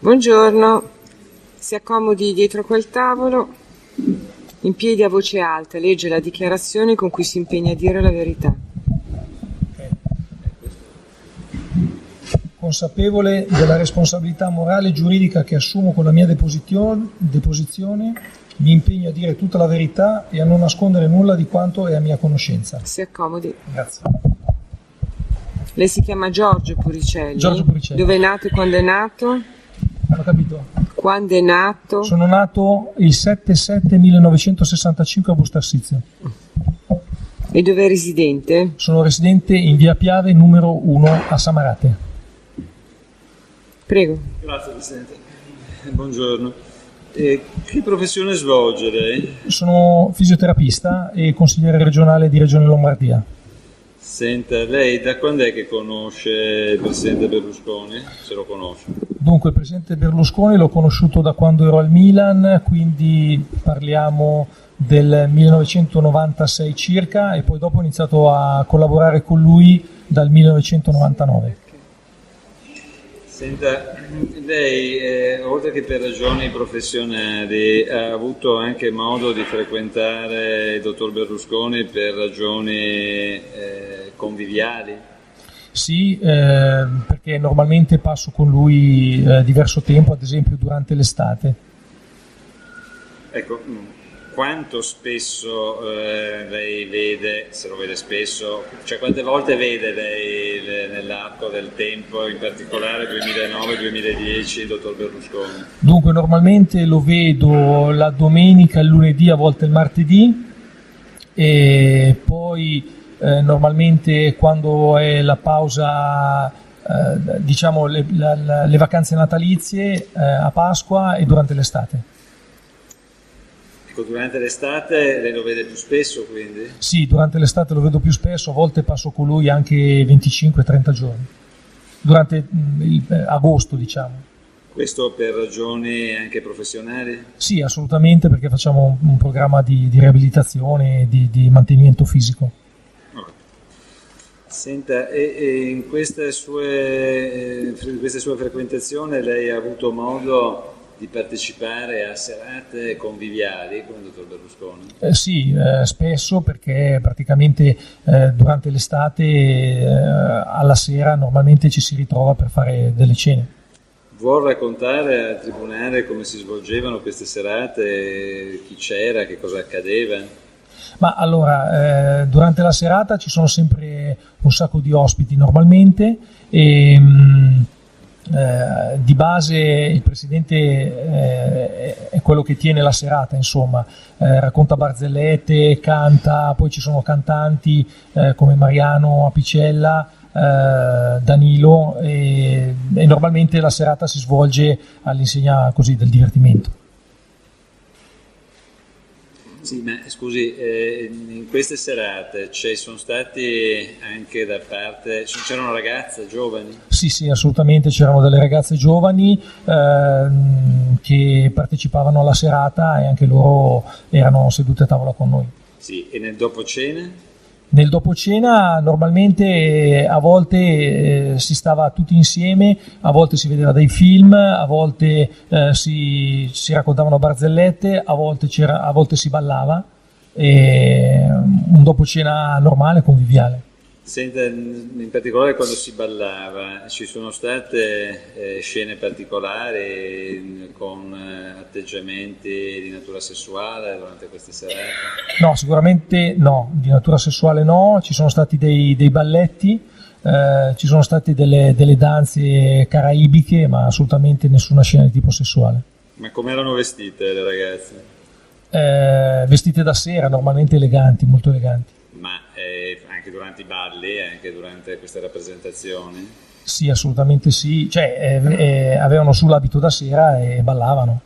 Buongiorno, si accomodi dietro quel tavolo, in piedi a voce alta, legge la dichiarazione con cui si impegna a dire la verità. Consapevole della responsabilità morale e giuridica che assumo con la mia deposizione, mi impegno a dire tutta la verità e a non nascondere nulla di quanto è a mia conoscenza. Si accomodi. Grazie. Lei si chiama Giorgio Puricelli? Giorgio Puricelli. Dove è nato e quando è nato? Non ho capito. Quando è nato? Sono nato il 7/7/1965 a Bustarsizio. E dove è residente? Sono residente in via Piave numero 1 a Samarate. Prego. Grazie Presidente. Buongiorno. Che professione svolge lei? Sono fisioterapista e consigliere regionale di Regione Lombardia. Senta, lei da quando è che conosce il Presidente Berlusconi? Se lo conosce. Dunque, il Presidente Berlusconi l'ho conosciuto da quando ero al Milan, quindi parliamo del 1996 circa, e poi dopo ho iniziato a collaborare con lui dal 1999. Senta, lei, oltre che per ragioni professionali, ha avuto anche modo di frequentare il dottor Berlusconi per ragioni conviviali? Sì, perché normalmente passo con lui diverso tempo, ad esempio durante l'estate. Ecco, quanto spesso lei vede, se lo vede spesso, cioè quante volte vede lei nell'arco del tempo, in particolare 2009-2010, il dottor Berlusconi? Dunque, normalmente lo vedo la domenica, il lunedì, a volte il martedì, e poi normalmente quando è la pausa, diciamo le vacanze natalizie, a Pasqua e durante l'estate. Ecco, durante l'estate lei lo vede più spesso, quindi? Sì, durante l'estate lo vedo più spesso, a volte passo con lui anche 25-30 giorni, durante agosto, diciamo. Questo per ragioni anche professionali? Sì, assolutamente, perché facciamo un programma di riabilitazione e di mantenimento fisico. Okay. Senta, e in queste sue frequentazioni lei ha avuto modo di partecipare a serate conviviali con il dottor Berlusconi? Sì, spesso, perché praticamente durante l'estate alla sera normalmente ci si ritrova per fare delle cene. Vuol raccontare al Tribunale come si svolgevano queste serate, chi c'era, che cosa accadeva? Ma allora, durante la serata ci sono sempre un sacco di ospiti normalmente, e di base il Presidente è quello che tiene la serata, insomma, racconta barzellette, canta, poi ci sono cantanti come Mariano Apicella, Danilo, e normalmente la serata si svolge all'insegna così del divertimento. Sì, ma scusi, in queste serate ci sono stati anche da parte, c'erano ragazze giovani? Sì, assolutamente, c'erano delle ragazze giovani che partecipavano alla serata, e anche loro erano sedute a tavola con noi. Sì, e nel dopo cena? Nel dopo cena normalmente a volte si stava tutti insieme, a volte si vedeva dei film, a volte si raccontavano barzellette, a volte si ballava, e un dopo cena normale, conviviale. Senta, in particolare quando si ballava, ci sono state scene particolari con atteggiamenti di natura sessuale durante queste serate? No, sicuramente no, di natura sessuale no, ci sono stati dei balletti, ci sono state delle danze caraibiche, ma assolutamente nessuna scena di tipo sessuale. Ma come erano vestite le ragazze? Vestite da sera, normalmente eleganti, molto eleganti. Ma anche durante i balli, anche durante queste rappresentazioni? Sì, assolutamente sì, cioè avevano sull'abito da sera e ballavano.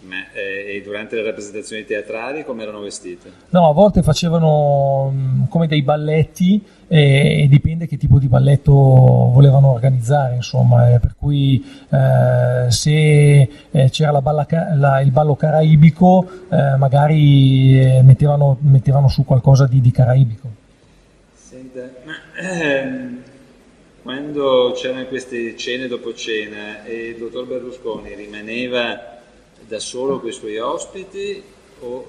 Ma e durante le rappresentazioni teatrali come erano vestite? No, a volte facevano come dei balletti, e dipende che tipo di balletto volevano organizzare, insomma, per cui se c'era il ballo caraibico, magari mettevano su qualcosa di caraibico. Senta, ma quando c'erano queste cene dopo cena e il dottor Berlusconi rimaneva da solo con i suoi ospiti o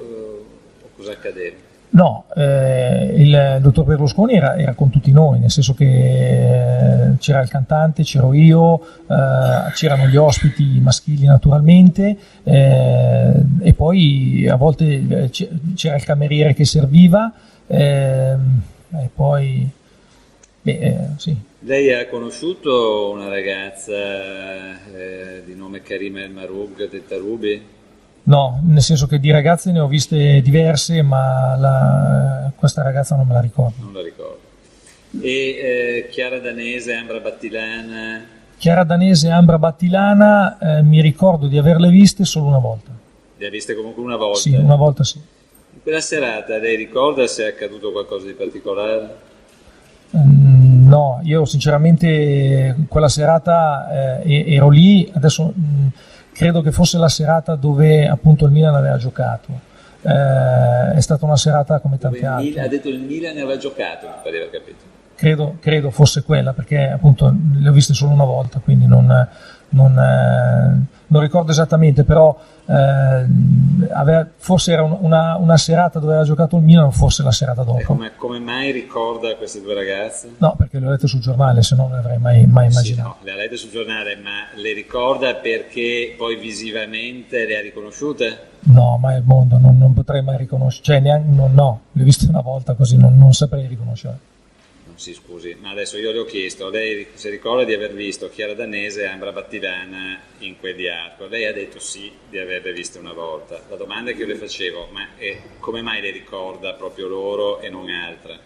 cosa accadeva? No, il dottor Berlusconi era con tutti noi, nel senso che c'era il cantante, c'ero io, c'erano gli ospiti maschili naturalmente, e poi a volte c'era il cameriere che serviva, e poi sì. Lei ha conosciuto una ragazza di nome Karima El Maroug, detta Ruby? No, nel senso che di ragazze ne ho viste diverse, ma questa ragazza non me la ricordo. Non la ricordo. E Chiara Danese, Ambra Battilana? Chiara Danese e Ambra Battilana mi ricordo di averle viste solo una volta. Le ha viste comunque una volta? Sì, una volta sì. In quella serata lei ricorda se è accaduto qualcosa di particolare? No, io sinceramente quella serata ero lì, adesso credo che fosse la serata dove appunto il Milan aveva giocato, è stata una serata come tante altre. Ha detto il Milan aveva giocato, mi pareva capito. Credo fosse quella, perché appunto le ho viste solo una volta, quindi non ricordo esattamente, però forse era una serata dove aveva giocato il Milan, o forse la serata dopo. Come mai ricorda queste due ragazze? No, perché le ho lette sul giornale, se no non le avrei mai immaginato. Sì, no, le ha lette sul giornale, ma le ricorda perché poi visivamente le ha riconosciute? No, mai al mondo, non potrei mai riconoscere, cioè neanche, no, le ho viste una volta così, non saprei riconoscere. Sì, scusi, ma adesso io le ho chiesto, lei si ricorda di aver visto Chiara Danese e Ambra Battilana in quegli arco? Lei ha detto sì, di averle viste una volta. La domanda che io le facevo, ma come mai le ricorda proprio loro e non altre?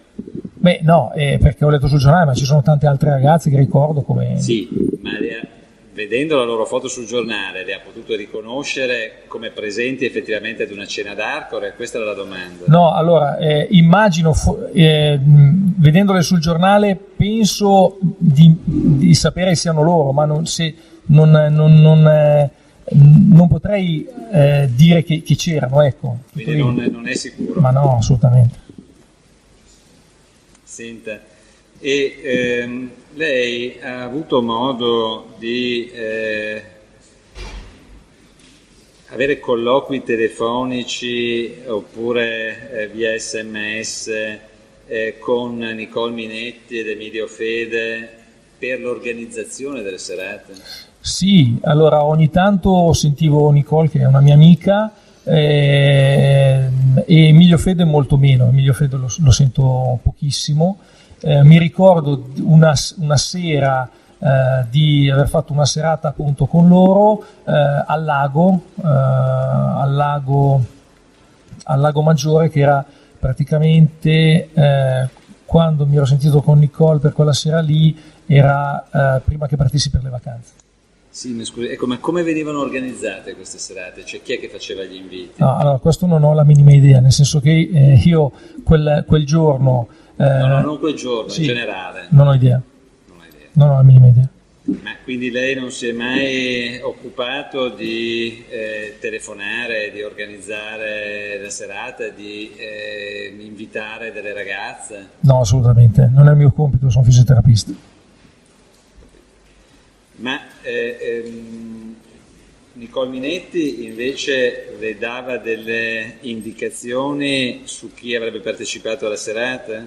Beh, no, perché ho letto sul giornale, ma ci sono tante altre ragazze che ricordo come... Sì, ma vedendo la loro foto sul giornale, le ha potuto riconoscere come presenti effettivamente ad una cena d'Arcore? Questa era la domanda. No, allora, immagino, vedendole sul giornale, penso di sapere siano loro, ma non potrei dire che c'erano, ecco. Quindi non è sicuro? Ma no, assolutamente. Senta, e lei ha avuto modo di avere colloqui telefonici oppure via SMS con Nicole Minetti ed Emilio Fede per l'organizzazione delle serate? Sì, allora ogni tanto sentivo Nicole, che è una mia amica, e Emilio Fede molto meno. Emilio Fede lo sento pochissimo. Mi ricordo una sera di aver fatto una serata appunto con loro al lago Maggiore, che era praticamente quando mi ero sentito con Nicole per quella sera lì, era prima che partissi per le vacanze. Sì, mi scusi, ecco, ma come venivano organizzate queste serate? Cioè, chi è che faceva gli inviti? No, allora, questo non ho la minima idea, nel senso che io quel giorno... no, non quel giorno, sì, in generale. Non ho idea. Non ho la minima idea. Ma quindi lei non si è mai occupato di telefonare, di organizzare la serata, di invitare delle ragazze? No, assolutamente, non è il mio compito, sono fisioterapista. Ma Nicole Minetti invece le dava delle indicazioni su chi avrebbe partecipato alla serata?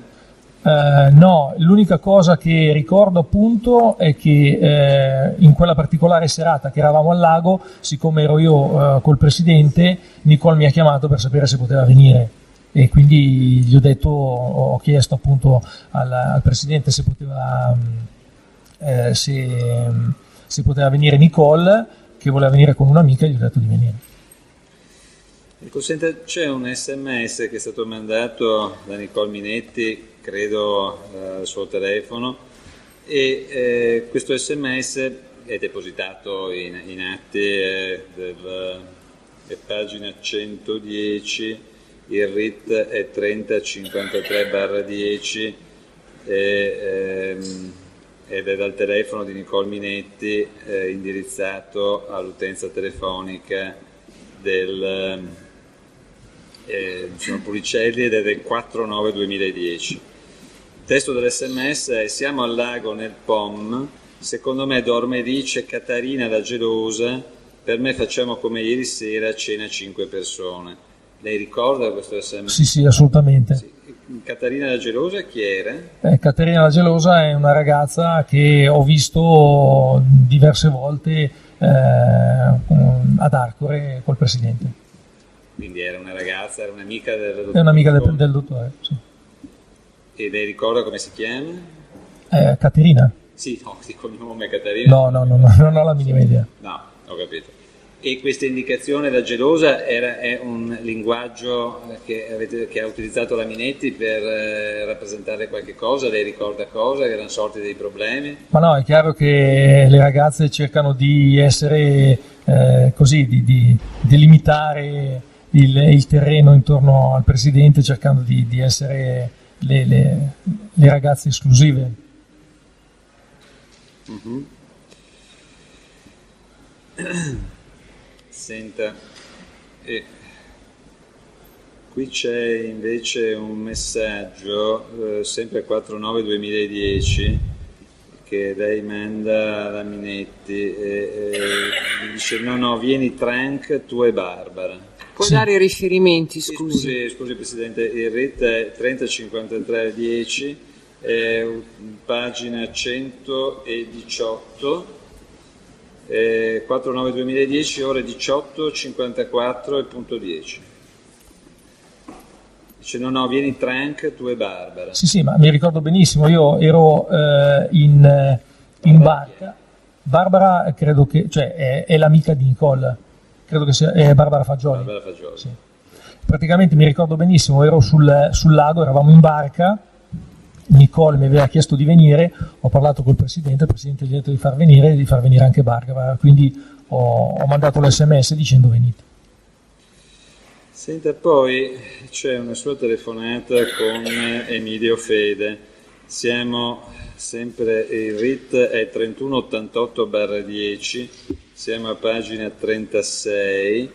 No, l'unica cosa che ricordo appunto è che in quella particolare serata che eravamo al lago, siccome ero io col presidente, Nicole mi ha chiamato per sapere se poteva venire, e quindi gli ho detto, ho chiesto appunto al presidente se poteva se poteva venire Nicole, che voleva venire con un'amica, e gli ho detto di venire. Ecco, senta, c'è un SMS che è stato mandato da Nicole Minetti, credo al suo telefono, e questo SMS è depositato in atti è pagina 110, il RIT è 3053/10 ed è dal telefono di Nicole Minetti, indirizzato all'utenza telefonica del signor Pulicelli, ed è del 4/9/2010. testo dell'SMS è: siamo al lago nel POM, secondo me dorme lì, c'è Caterina la gelosa, per me facciamo come ieri sera, cena 5 persone. Lei ricorda questo SMS? Sì, assolutamente. Sì. Caterina la gelosa chi era? Caterina la gelosa è una ragazza che ho visto diverse volte ad Arcore col presidente. Quindi era una ragazza, era un'amica del dottore? È un'amica del dottore, sì. E lei ricorda come si chiama? Caterina? Sì, no, di cognome Caterina. No, non ho la minima idea. No, ho capito. E questa indicazione, la gelosa, è un linguaggio che ha utilizzato la Minetti per rappresentare qualche cosa? Lei ricorda cosa? Che erano sorti dei problemi? Ma no, è chiaro che le ragazze cercano di essere così, di limitare il terreno intorno al presidente, cercando di essere le ragazze esclusive. Mm-hmm. Senta, qui c'è invece un messaggio, sempre 4/9/2010, che lei manda alla Minetti, dice no, vieni Trank, tu e Barbara. Può dare i riferimenti, scusi? Scusi Presidente, il RIT è 305310, pagina 118, 4/9/2010, ore 18:54:10. Dice no, vieni Trank, tu e Barbara. Sì, ma mi ricordo benissimo, io ero in barca. Barbara credo che, cioè è l'amica di Nicole, credo che sia Barbara Fagioli. Barbara Fagioli. Sì. Praticamente mi ricordo benissimo, ero sul lago, eravamo in barca, Nicole mi aveva chiesto di venire, ho parlato col presidente, il presidente gli ha detto di far venire e di far venire anche Barbara, quindi ho mandato l'SMS dicendo venite. Senta, poi c'è una sua telefonata con Emilio Fede, siamo sempre, il RIT è 3188/10, siamo a pagina 36,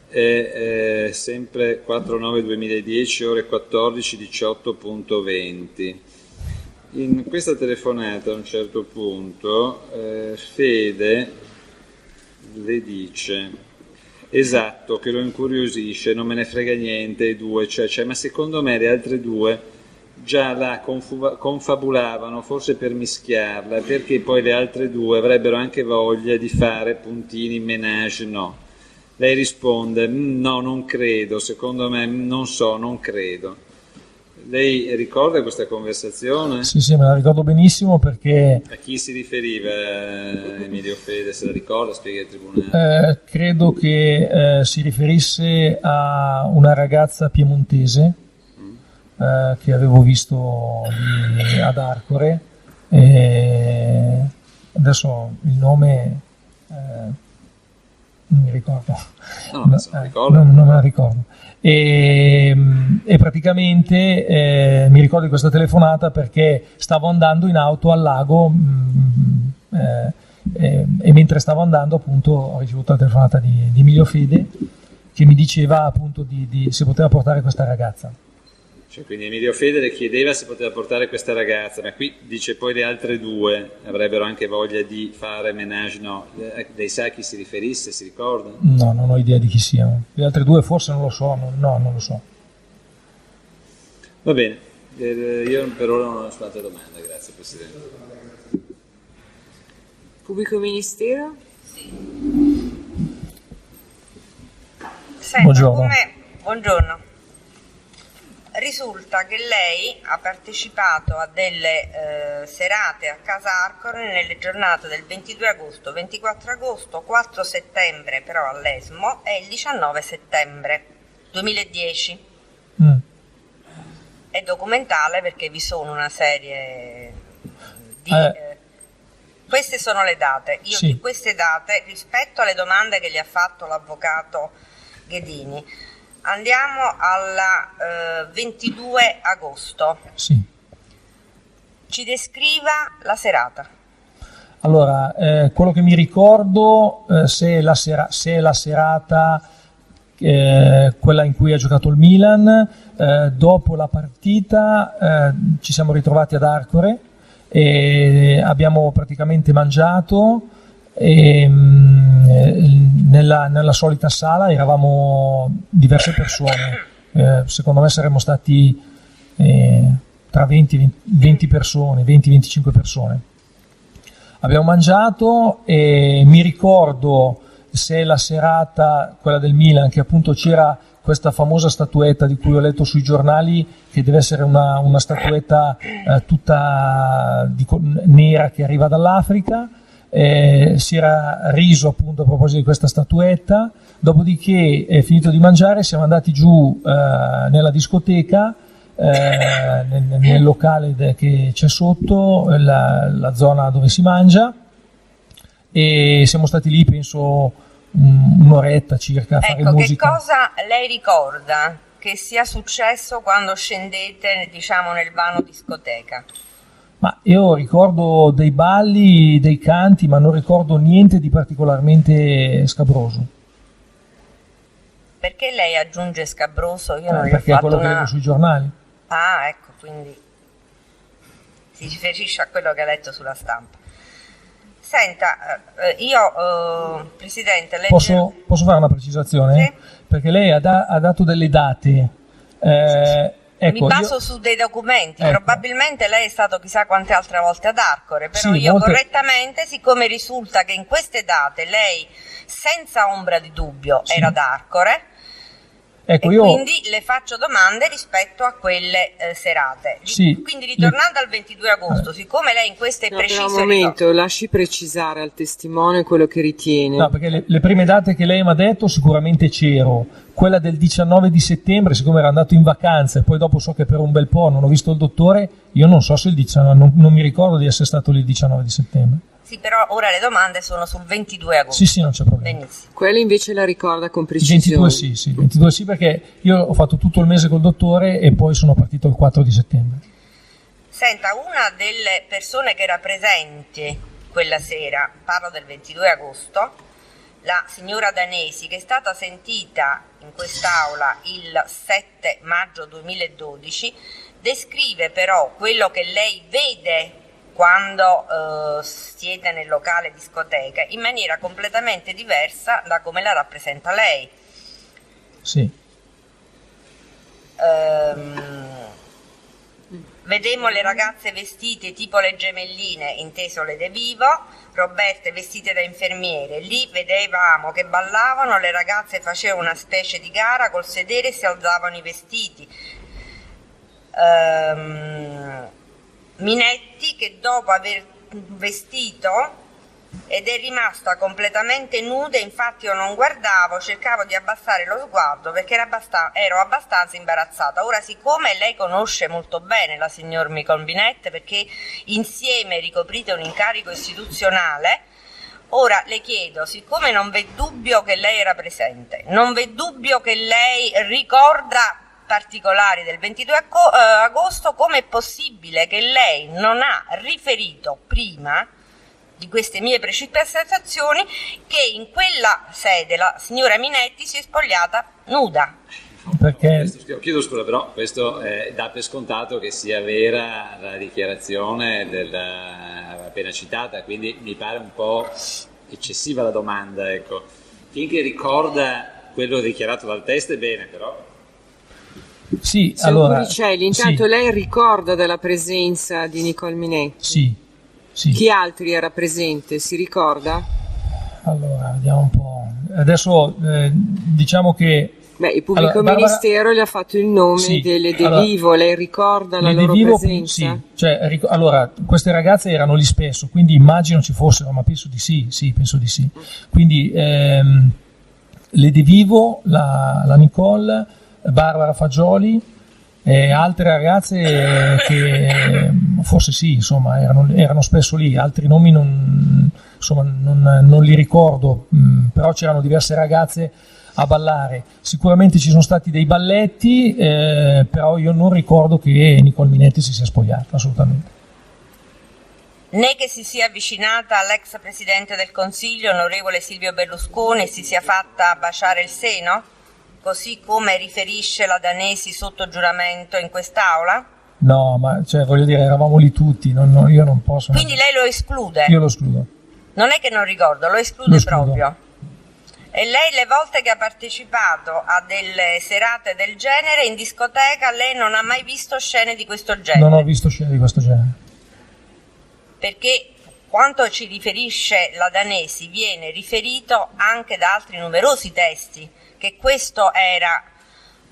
è sempre 4/9/2010, ore 14:18:20. In questa telefonata a un certo punto Fede le dice: esatto, che lo incuriosisce, non me ne frega niente, i due, cioè, ma secondo me le altre due già la confabulavano, forse per mischiarla, perché poi le altre due avrebbero anche voglia di fare puntini, menage, no. Lei risponde: no, non credo, secondo me, non so, non credo. Lei ricorda questa conversazione? Sì, me la ricordo benissimo perché... A chi si riferiva Emilio Fede, se la ricorda, spiega ai tribunali? Credo che si riferisse a una ragazza piemontese che avevo visto lì ad Arcore, adesso il nome non mi ricordo. Non me la ricordo. E praticamente mi ricordo di questa telefonata perché stavo andando in auto al lago e mentre stavo andando appunto ho ricevuto la telefonata di Emilio Fede che mi diceva appunto di se poteva portare questa ragazza. Cioè, quindi Emilio Fede le chiedeva se poteva portare questa ragazza, ma qui dice poi le altre due avrebbero anche voglia di fare menage, no? Lei sa a chi si riferisse, si ricorda? No, non ho idea di chi siano. Le altre due forse non lo so, non lo so. Va bene, io per ora non ho altre domande, grazie Presidente. Pubblico Ministero? Senta, Buongiorno. Buongiorno. Risulta che lei ha partecipato a delle serate a Casa Arcore nelle giornate del 22 agosto, 24 agosto, 4 settembre però all'ESMO e il 19 settembre 2010. È documentale perché vi sono una serie di... queste sono le date. Io sì. Di queste date, rispetto alle domande che gli ha fatto l'avvocato Ghedini, andiamo alla 22 agosto. Sì. Ci descriva la serata. Allora, quello che mi ricordo, se è la serata quella in cui ha giocato il Milan. Dopo la partita ci siamo ritrovati ad Arcore e abbiamo praticamente mangiato e nella solita sala eravamo diverse persone, secondo me saremmo stati tra 20 persone, 20-25 persone. Abbiamo mangiato e mi ricordo, se la serata, quella del Milan, che appunto c'era questa famosa statuetta di cui ho letto sui giornali, che deve essere una statuetta tutta nera che arriva dall'Africa. Si era riso appunto a proposito di questa statuetta, dopodiché finito di mangiare siamo andati giù nella discoteca, nel locale che c'è sotto, la zona dove si mangia, e siamo stati lì penso un'oretta circa a fare musica. Che cosa lei ricorda che sia successo quando scendete, diciamo, nel vano discoteca? Ma io ricordo dei balli, dei canti, ma non ricordo niente di particolarmente scabroso. Perché lei aggiunge scabroso? Io non gli ho perché è fatto quello che leggo sui giornali. Ah, ecco, quindi si riferisce a quello che ha letto sulla stampa. Senta, io, Presidente, lei... Posso fare una precisazione? Sì. Perché lei ha dato delle date. Ecco, mi baso su dei documenti, ecco. Probabilmente lei è stato chissà quante altre volte ad Arcore, però Sì, io molte... correttamente, siccome risulta che in queste date lei senza ombra di dubbio Sì. era ad Arcore, ecco, e quindi le faccio domande rispetto a quelle serate. Sì, quindi ritornando al 22 agosto, siccome lei in queste No, precise... però un momento, lasci precisare al testimone quello che ritiene. No, perché le prime date che lei mi ha detto sicuramente c'ero. Quella del 19 di settembre, siccome ero andato in vacanza e poi dopo so che per un bel po' non ho visto il dottore, io non so se il 19, non mi ricordo di essere stato lì il 19 di settembre. Sì, però ora le domande sono sul 22 agosto. Sì, non c'è problema. Benissimo. Quella invece la ricorda con Il precisione. 22 sì, 22 sì, perché io ho fatto tutto il mese col dottore e poi sono partito il 4 di settembre. Senta, una delle persone che era presente quella sera, parlo del 22 agosto, la signora Danesi, che è stata sentita in quest'aula il 7 maggio 2012, descrive però quello che lei vede quando siede nel locale discoteca in maniera completamente diversa da come la rappresenta lei. Sì. Vedemmo le ragazze vestite tipo le gemelline, inteso le De Vivo, Roberta vestite da infermiere. Lì vedevamo che ballavano, le ragazze facevano una specie di gara col sedere e si alzavano i vestiti. Minetti, che dopo aver vestito ed è rimasta completamente nuda, infatti io non guardavo, cercavo di abbassare lo sguardo perché ero abbastanza imbarazzata. Ora, siccome lei conosce molto bene la signor Nicole Minetti, perché insieme ricoprite un incarico istituzionale, ora le chiedo, siccome non v'è dubbio che lei era presente, non v'è dubbio che lei ricorda particolari del 22 agosto, come è possibile che lei non ha riferito prima di queste mie precipitazioni che in quella sede la signora Minetti si è spogliata nuda? Perché... Chiedo scusa, però questo dà per scontato che sia vera la dichiarazione appena citata, quindi mi pare un po' eccessiva la domanda, ecco. Finché ricorda quello dichiarato dal test è bene, però... Sì, allora, Curicelli, intanto sì. Lei ricorda della presenza di Nicole Minetti? Sì, sì. Chi altri era presente, si ricorda? Allora, vediamo un po'. Adesso diciamo che... Beh, il pubblico ministero gli ha fatto il nome sì, delle De Vivo, lei ricorda la loro presenza? Sì, cioè, allora, queste ragazze erano lì spesso, quindi immagino ci fossero, ma penso di sì, penso di sì. Quindi le De Vivo, la Nicole... Barbara Fagioli e altre ragazze che forse sì, insomma, erano spesso lì, altri nomi non li ricordo, però c'erano diverse ragazze a ballare. Sicuramente ci sono stati dei balletti, però io non ricordo che Nicole Minetti si sia spogliata, assolutamente. Né che si sia avvicinata all'ex presidente del Consiglio, onorevole Silvio Berlusconi, e si sia fatta baciare il seno? così come riferisce la Danesi sotto giuramento in quest'Aula? No, ma cioè, voglio dire, eravamo lì tutti, io non posso. Quindi lei lo esclude? Io lo escludo. Non è che non ricordo, lo esclude proprio. E lei le volte che ha partecipato a delle serate del genere in discoteca, lei non ha mai visto scene di questo genere? Non ho visto scene di questo genere. Perché quanto ci riferisce la Danesi viene riferito anche da altri numerosi testi, che questo era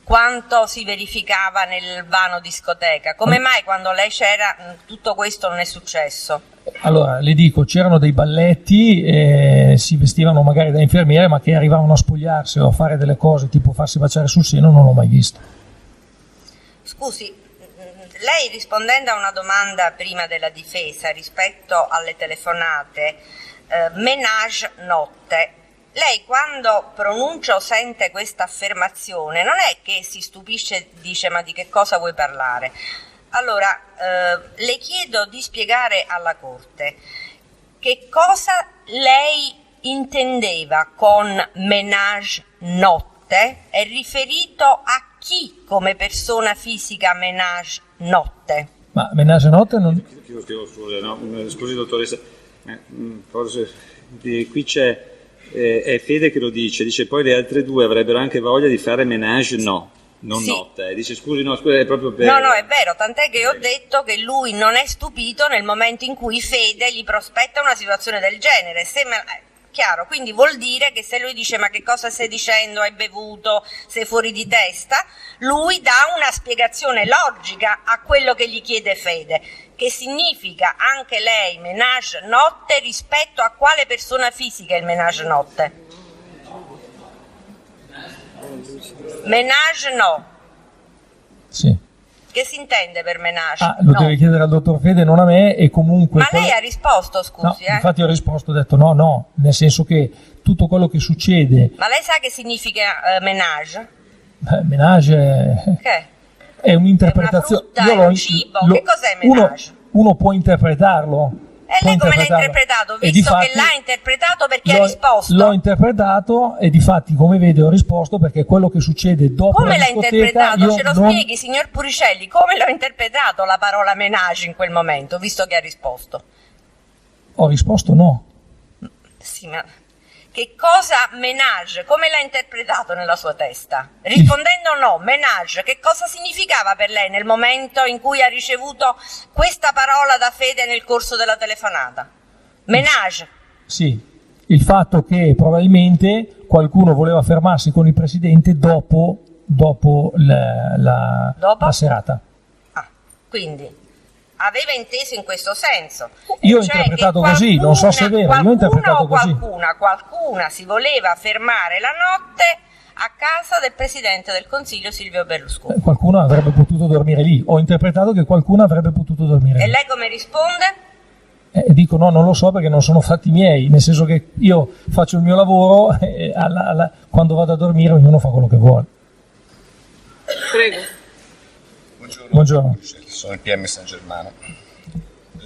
quanto si verificava nel vano discoteca. Come mai quando lei c'era tutto questo non è successo? Allora, le dico, c'erano dei balletti, si vestivano magari da infermiere, ma che arrivavano a spogliarsi o a fare delle cose tipo farsi baciare sul seno, non l'ho mai visto. Scusi, lei rispondendo a una domanda prima della difesa rispetto alle telefonate, menage notte, lei quando pronuncia o sente questa affermazione non è che si stupisce e dice ma di che cosa vuoi parlare? Allora, le chiedo di spiegare alla Corte che cosa lei intendeva con menage notte, è riferito a chi come persona fisica menage notte? Ma menage notte non... Scusi dottoressa, forse qui c'è è Fede che lo dice poi le altre due avrebbero anche voglia di fare menage non sì. Notte, dice scusi è proprio per... No, è vero, tant'è che io ho detto che lui non è stupito nel momento in cui Fede gli prospetta una situazione del genere, chiaro, quindi vuol dire che se lui dice ma che cosa stai dicendo, hai bevuto, sei fuori di testa, lui dà una spiegazione logica a quello che gli chiede Fede, che significa anche lei menage notte rispetto a quale persona fisica è il menage notte? Menage no. Sì. Che si intende per menage? Lo deve chiedere al dottor Fede, non a me, e comunque... Ma lei ha risposto, scusi? No, infatti ho risposto, ho detto no, nel senso che tutto quello che succede... Ma lei sa che significa menage? Menage è un'interpretazione... È una frutta, è un cibo, che cos'è menage? Uno può interpretarlo. E lei come l'ha interpretato? Visto che l'ha interpretato perché ha risposto? L'ho interpretato e difatti, come vede, ho risposto perché quello che succede dopo come la discoteca... Come l'ha interpretato? Ce lo spieghi, signor Puricelli, come l'ho interpretato la parola menage in quel momento, visto che ha risposto? Ho risposto no. Sì, ma... Che cosa menage? Come l'ha interpretato nella sua testa? Rispondendo no, menage, che cosa significava per lei nel momento in cui ha ricevuto questa parola da Fede nel corso della telefonata? Menage. Sì, il fatto che probabilmente qualcuno voleva fermarsi con il presidente dopo la serata. Quindi... aveva inteso in questo senso. Io ho interpretato così, non so se è vero, io ho interpretato così. Qualcuna si voleva fermare la notte a casa del Presidente del Consiglio Silvio Berlusconi. Qualcuno avrebbe potuto dormire lì, ho interpretato che qualcuno avrebbe potuto dormire lì. E lei come risponde? Dico no, non lo so perché non sono fatti miei, nel senso che io faccio il mio lavoro e quando vado a dormire ognuno fa quello che vuole. Prego. Buongiorno. Sono il PM San Germano.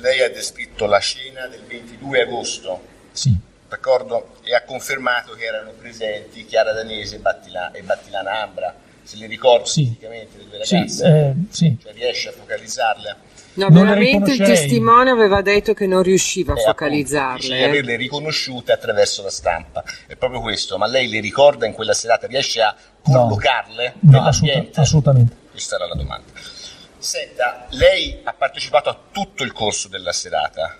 Lei ha descritto la scena del 22 agosto, sì, d'accordo? E ha confermato che erano presenti Chiara Danese e Battilana Ambra. Se li ricorda fisicamente le due ragazze? Sì. Cioè riesce a focalizzarle? No, veramente il testimone aveva detto che non riusciva a focalizzarle. Dice di averle riconosciute attraverso la stampa. È proprio questo, ma lei le ricorda in quella serata? Riesce a collocarle nell'ambiente? Assolutamente. Questa era la domanda. Senta, lei ha partecipato a tutto il corso della serata?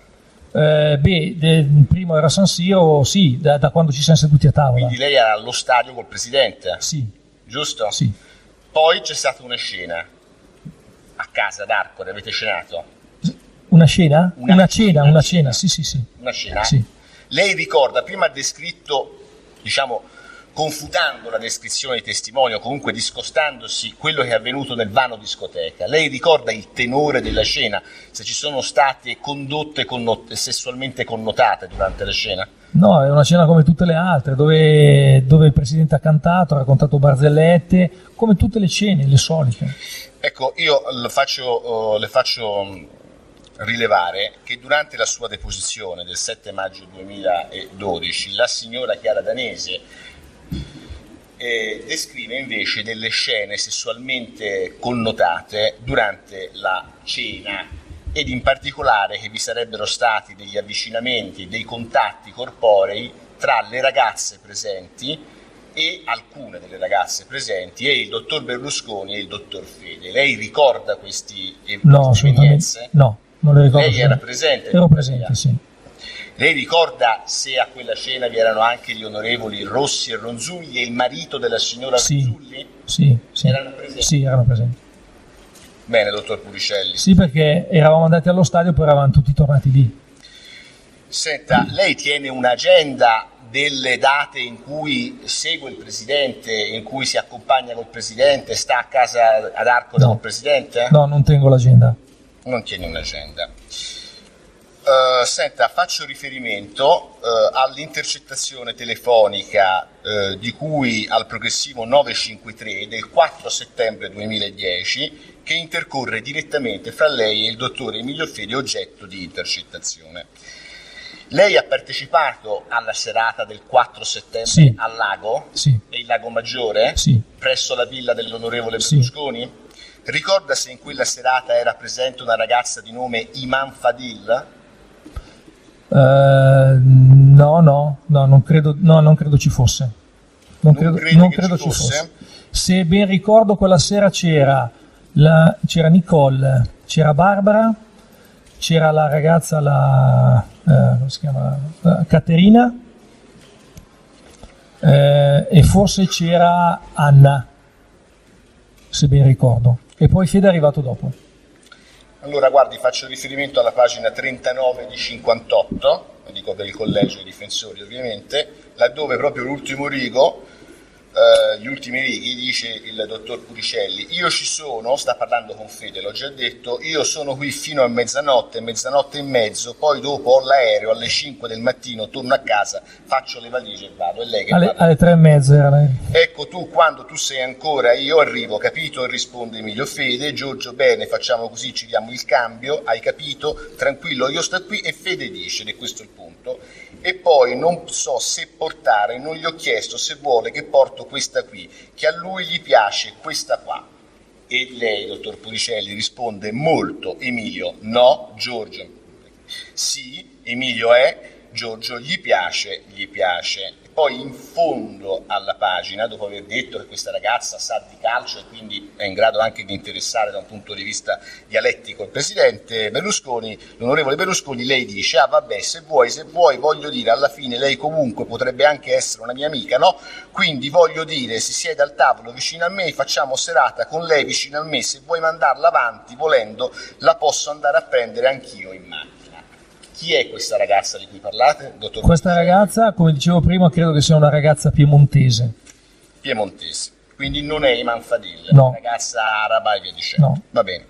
Prima era San Siro, sì, da quando ci siamo seduti a tavola. Quindi lei era allo stadio col presidente? Sì. Giusto? Sì. Poi c'è stata una scena a casa ad Arcore, avete cenato? Una cena? Una cena, sì. Una cena? Sì. Lei ricorda, prima ha descritto, diciamo, confutando la descrizione di testimoni o comunque discostandosi quello che è avvenuto nel vano discoteca, lei ricorda il tenore della scena, se ci sono state condotte sessualmente connotate durante la scena? No, è una scena come tutte le altre, dove il presidente ha cantato, ha raccontato barzellette, come tutte le cene, le solite. Ecco, io le faccio rilevare che durante la sua deposizione del 7 maggio 2012 la signora Chiara Danese descrive invece delle scene sessualmente connotate durante la cena, ed in particolare che vi sarebbero stati degli avvicinamenti, dei contatti corporei tra le ragazze presenti e alcune delle ragazze presenti e il dottor Berlusconi e il dottor Fede. Lei ricorda queste evenienze? No, non le ricordo. Lei era presente? Ero presente, sì. Lei ricorda se a quella cena vi erano anche gli onorevoli Rossi e Ronzulli e il marito della signora Ronzulli? Sì. Erano presenti? Sì, erano presenti. Bene, dottor Puricelli. Sì, perché eravamo andati allo stadio e poi eravamo tutti tornati lì. Senta, lei tiene un'agenda delle date in cui segue il Presidente, in cui si accompagna col Presidente, sta a casa ad Arcore col Presidente? No, non tengo l'agenda. Non tiene un'agenda. Senta, faccio riferimento all'intercettazione telefonica di cui al progressivo 953 del 4 settembre 2010 che intercorre direttamente fra lei e il dottore Emilio Fede, oggetto di intercettazione. Lei ha partecipato alla serata del 4 settembre al lago? Sì. E il Lago Maggiore? Sì. Presso la villa dell'onorevole Berlusconi? Ricorda se in quella serata era presente una ragazza di nome Iman Fadil? No, non credo ci fosse. Non credo ci fosse. Se ben ricordo, quella sera c'era Nicole, c'era Barbara, c'era la ragazza, come si chiama? Caterina, e forse c'era Anna, se ben ricordo. E poi Fede è arrivato dopo. Allora, guardi, faccio riferimento alla pagina 39 di 58, dico per il collegio dei difensori ovviamente, laddove proprio l'ultimo rigo, gli ultimi righi, dice il dottor Puricelli: io ci sono, sta parlando con Fede, l'ho già detto, io sono qui fino a mezzanotte e mezzo, poi dopo ho l'aereo alle 5 del mattino, torno a casa, faccio le valigie e vado. È lei che parla. Alle 3:30 era lei. Ecco, tu quando tu sei ancora, io arrivo, capito? Risponde Emilio Fede. Giorgio, bene, facciamo così, ci diamo il cambio, hai capito? Tranquillo, io sto qui. E Fede dice, ed è questo il punto, e poi non so se portare, non gli ho chiesto se vuole che porto questa qui, che a lui gli piace questa qua. E lei, dottor Puricelli, risponde molto, Emilio, no, Giorgio, sì, Emilio Giorgio, gli piace. E poi in fondo alla pagina, dopo aver detto che questa ragazza sa di calcio e quindi è in grado anche di interessare da un punto di vista dialettico il presidente Berlusconi, l'onorevole Berlusconi, lei dice: ah vabbè, se vuoi, voglio dire, alla fine lei comunque potrebbe anche essere una mia amica, no? Quindi voglio dire, si siede al tavolo vicino a me, facciamo serata con lei vicino a me, se vuoi mandarla avanti, volendo, la posso andare a prendere anch'io in macchina. Chi è questa ragazza di cui parlate, dottor? Questa ragazza, come dicevo prima, credo che sia una ragazza piemontese. Piemontese, quindi non è Iman Fadil, no. Una ragazza araba e via dicendo. No. Va bene.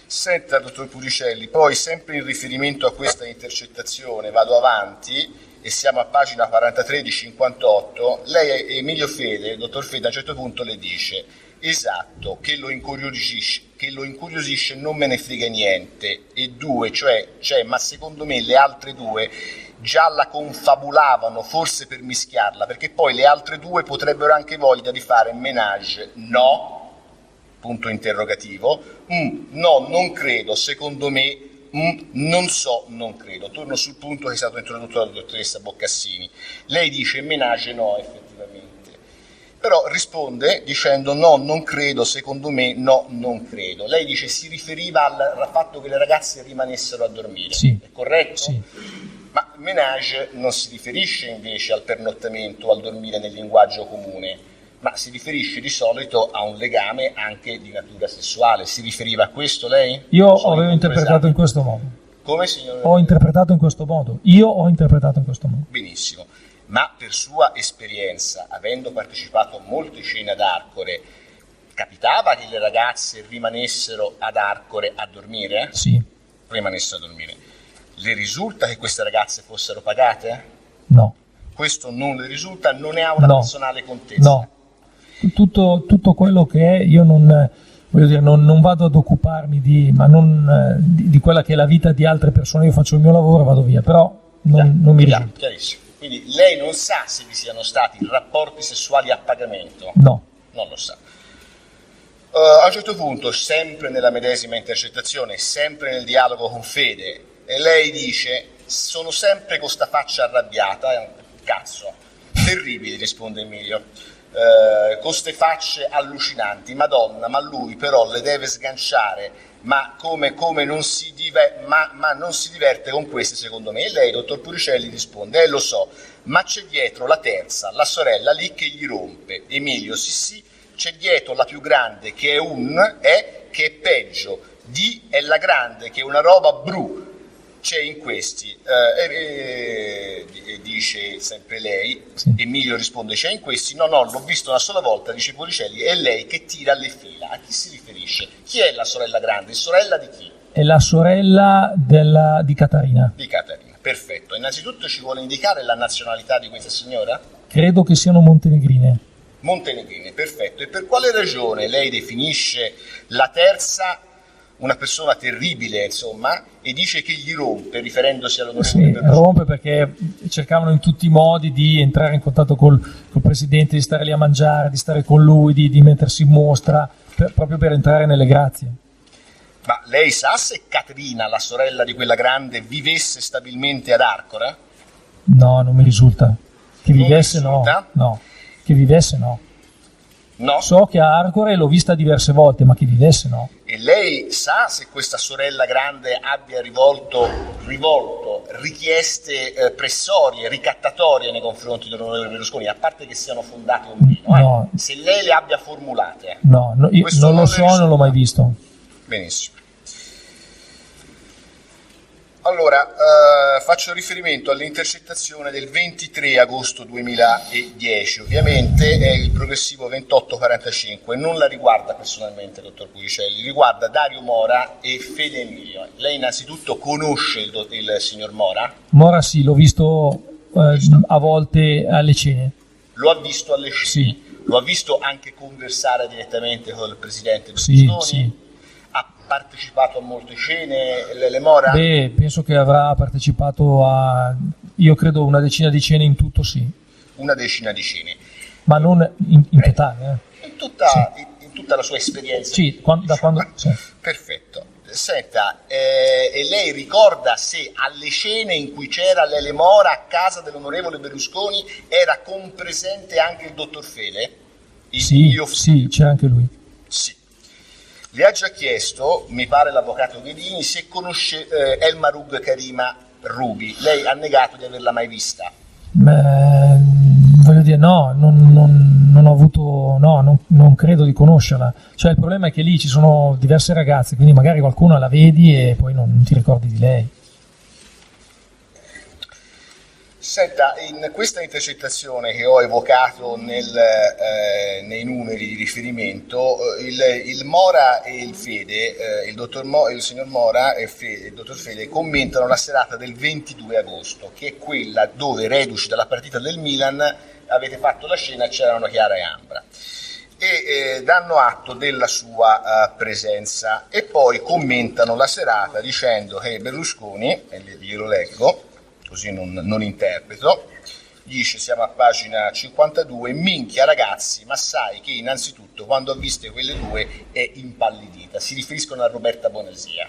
Senta, dottor Puricelli, poi sempre in riferimento a questa intercettazione, vado avanti e siamo a pagina 43 di 58, lei, Emilio Fede, il dottor Fede, a un certo punto le dice: esatto, che lo incuriosisce non me ne frega niente, e due, cioè, ma secondo me le altre due già la confabulavano, forse per mischiarla, perché poi le altre due potrebbero anche voglia di fare menage, no? Punto interrogativo. No, non credo, secondo me, non so, non credo. Torno sul punto che è stato introdotto dalla dottoressa Boccassini. Lei dice menage no, effettivamente. Però risponde dicendo no, non credo, secondo me, no, non credo. Lei dice si riferiva al fatto che le ragazze rimanessero a dormire, sì. È corretto? Sì. Ma menage non si riferisce invece al pernottamento o al dormire nel linguaggio comune, ma si riferisce di solito a un legame anche di natura sessuale. Si riferiva a questo lei? Io avevo interpretato in questo modo. Come, signore? Ho interpretato in questo modo. Io ho interpretato in questo modo. Benissimo. Ma per sua esperienza, avendo partecipato a molte cene ad Arcore, capitava che le ragazze rimanessero ad Arcore a dormire? Sì. Rimanessero a dormire. Le risulta che queste ragazze fossero pagate? No. Questo non le risulta? Non ne ha una personale contezza? No. Tutto quello che è, io non vado ad occuparmi di quella che è la vita di altre persone. Io faccio il mio lavoro e vado via, però non mi risulta. Chiarissimo. Quindi lei non sa se vi siano stati rapporti sessuali a pagamento? No. Non lo sa. A un certo punto, sempre nella medesima intercettazione, sempre nel dialogo con Fede, lei dice: sono sempre con sta faccia arrabbiata, cazzo, terribile, risponde Emilio, con ste facce allucinanti, madonna, ma lui però le deve sganciare, ma come non si non si diverte con queste, secondo me. E lei, dottor Puricelli, risponde: lo so, ma c'è dietro la terza, la sorella lì che gli rompe. Emilio: sì, c'è dietro la più grande che è peggio, è la grande che è una roba bru, c'è in questi, dice sempre lei, sì. Emilio risponde: c'è in questi, no, l'ho visto una sola volta, dice Puricelli, è lei che tira le fila. A chi si riferisce? Chi è la sorella grande? Sorella di chi? È la sorella di Caterina. Di Caterina, perfetto. Innanzitutto ci vuole indicare la nazionalità di questa signora? Credo che siano montenegrine. Montenegrine, perfetto. E per quale ragione lei definisce la terza una persona terribile, insomma, e dice che gli rompe, riferendosi all'onorevole Berlusconi? Rompe perché cercavano in tutti i modi di entrare in contatto col presidente, di stare lì a mangiare, di stare con lui, di mettersi in mostra, proprio per entrare nelle grazie. Ma lei sa se Caterina, la sorella di quella grande, vivesse stabilmente ad Arcora? No, non mi risulta. Che vivesse, no. Che vivesse, no. No? So che a Arcore l'ho vista diverse volte, ma che vivesse, no. E lei sa se questa sorella grande abbia rivolto richieste pressorie, ricattatorie nei confronti dell'onorevole Berlusconi, a parte che siano fondate o meno? No. Se lei le abbia formulate? No, io non lo so, non l'ho mai visto. Benissimo. Allora, faccio riferimento all'intercettazione del 23 agosto 2010, ovviamente è il progressivo 2845, non la riguarda personalmente, dottor Puricelli, riguarda Dario Mora e Fede Emilio. Lei innanzitutto conosce il signor Mora? Mora sì, l'ho visto a volte alle cene. Lo ha visto alle cene? Sì. Lo ha visto anche conversare direttamente con il presidente Berlusconi? Sì. Ha partecipato a molte cene, le Mora? Beh, penso che avrà partecipato a, io credo, una decina di cene in tutto, sì. Una decina di cene. Ma non in totale. In tutta la sua esperienza? Sì, da quando... Sì. Perfetto. Senta, e lei ricorda se alle cene in cui c'era Lele Mora a casa dell'onorevole Berlusconi era compresente anche il dottor Fede? Sì, c'era anche lui. Sì. Le ha già chiesto, mi pare l'avvocato Ghedini, se conosce Elmarug Karima Rubi. Lei ha negato di averla mai vista. Voglio dire, no, non ho avuto, non credo di conoscerla. Cioè il problema è che lì ci sono diverse ragazze, quindi magari qualcuna la vedi e poi non ti ricordi di lei. Senta, in questa intercettazione che ho evocato nei numeri di riferimento, il Mora e il Fede, il signor Mora e il dottor Fede commentano la serata del 22 agosto, che è quella dove, reduci dalla partita del Milan, avete fatto la scena e c'erano Chiara e Ambra. E danno atto della sua presenza e poi commentano la serata dicendo che Berlusconi, e glielo leggo, così non interpreto, dice, siamo a pagina 52, minchia ragazzi, ma sai che innanzitutto quando ho viste quelle due è impallidita. Si riferiscono a Roberta Bonasia.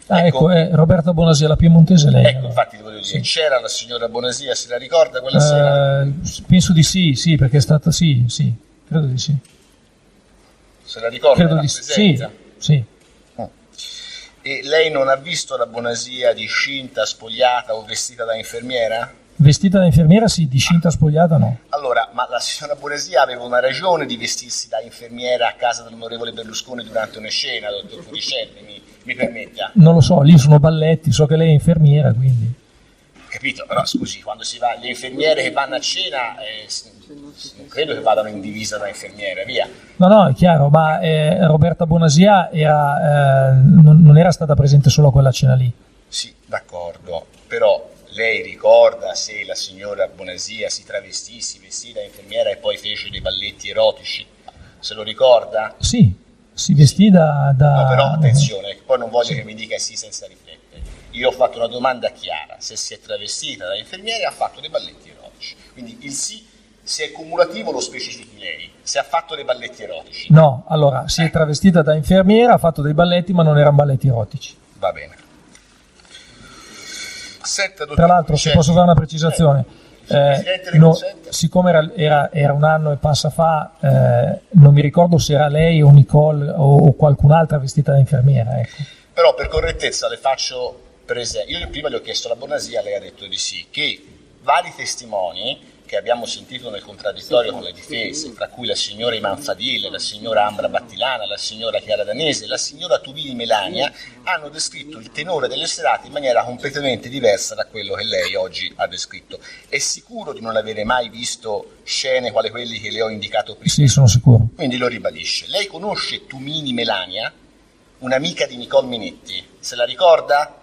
Ecco, Roberta Bonasia, la piemontese lei. Ecco, infatti ti voglio dire, c'era la signora Bonasia, se la ricorda quella sera? Penso di sì, perché è stata, sì, credo di sì. Se la ricorda? Credo di sì. E lei non ha visto la Bonasia discinta, spogliata o vestita da infermiera? Vestita da infermiera sì, discinta, spogliata no. Allora, ma la signora Bonasia aveva una ragione di vestirsi da infermiera a casa dell'onorevole Berlusconi durante una scena, dottor Puricelli, mi permetta? Non lo so, lì sono balletti, so che lei è infermiera, quindi... Capito, però scusi, quando si va, le infermiere che vanno a cena, non credo che vadano in divisa da infermiere, via. No, è chiaro, ma Roberta Bonasia non era stata presente solo a quella cena lì. Sì, d'accordo, però lei ricorda se la signora Bonasia si vestì da infermiera e poi fece dei balletti erotici? Se lo ricorda? Sì, si vestì da... No, però attenzione, poi non voglio che mi dica sì senza riflettere. Io ho fatto una domanda chiara, se si è travestita da infermiere ha fatto dei balletti erotici, quindi il sì, se è cumulativo lo specifichi lei, se ha fatto dei balletti erotici. No, allora, si è travestita da infermiera, ha fatto dei balletti, ma non erano balletti erotici. Va bene. Senta, Tra l'altro, se posso fare una precisazione, siccome era un anno e passa fa, non mi ricordo se era lei o Nicole o qualcun'altra vestita da infermiera. Ecco. Però per correttezza le faccio presente, io prima le ho chiesto la Bonasia, lei ha detto di sì, che vari testimoni che abbiamo sentito nel contraddittorio con le difese, tra cui la signora Iman Fadil, la signora Ambra Battilana, la signora Chiara Danese, la signora Tubini Melania, hanno descritto il tenore delle serate in maniera completamente diversa da quello che lei oggi ha descritto. È sicuro di non avere mai visto scene quale quelli che le ho indicato prima? Sì, sono sicuro. Quindi lo ribadisce. Lei conosce Tumini Melania, un'amica di Nicole Minetti, se la ricorda?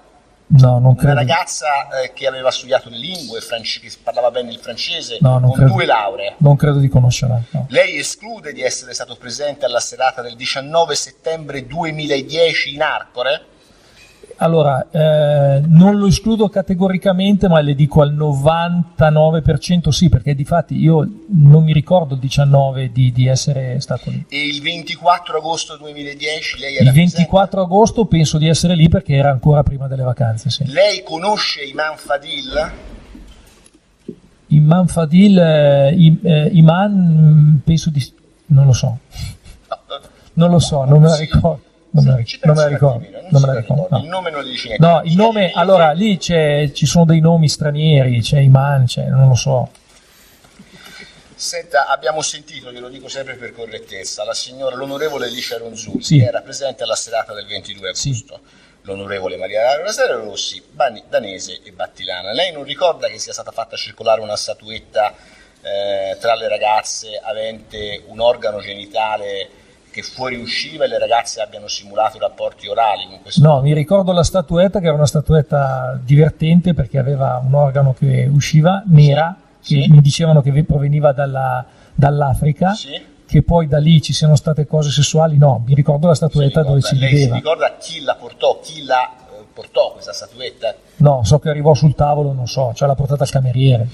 No, non credo. Una ragazza che aveva studiato le lingue, che parlava bene il francese, no, con credo, 2 lauree. Non credo di conoscerla. No. Lei esclude di essere stato presente alla serata del 19 settembre 2010 in Arcore? Allora, non lo escludo categoricamente, ma le dico al 99% sì, perché difatti io non mi ricordo il 19 di essere stato lì. E il 24 agosto 2010 lei era Il 24 presente? agosto penso di essere lì perché era ancora prima delle vacanze, sì. Lei conosce Iman Fadil? Iman Fadil, Iman, penso di... non lo so. Non lo so, non me la ricordo. Non me la ricordo. Il nome non gli dice niente. No, il nome, allora lì ci sono dei nomi stranieri, c'è Iman, non lo so. Senta, abbiamo sentito, glielo dico sempre per correttezza, l'onorevole Alicia Ronzulli, sì, che era presente alla serata del 22 agosto. Sì. L'onorevole Maria Rosario Rossi, Danese e Battilana. Lei non ricorda che sia stata fatta circolare una statuetta tra le ragazze avente un organo genitale che fuoriusciva e le ragazze abbiano simulato rapporti orali con questo? No, mi ricordo la statuetta, che era una statuetta divertente perché aveva un organo che usciva, nera, sì, che mi dicevano che proveniva dall'Africa, sì, che poi da lì ci siano state cose sessuali. No, mi ricordo la statuetta dove si vedeva. Lei si ricorda chi la portò questa statuetta? No, so che arrivò sul tavolo, non so, l'ha portata al cameriere.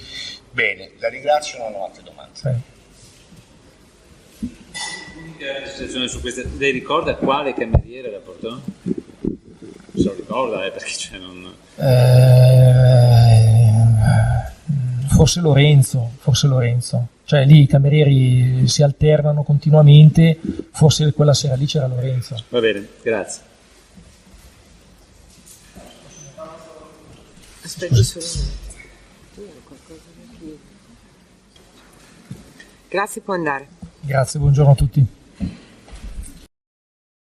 Bene, la ringrazio, non ho altre domande. Sì. Su queste, lei ricorda quale cameriere la portò? Se lo ricorda, perché non... Forse Lorenzo. Cioè lì i camerieri si alternano continuamente, forse quella sera lì c'era Lorenzo. Va bene, grazie. Aspetti solo un attimo. Grazie, può andare. Grazie, buongiorno a tutti.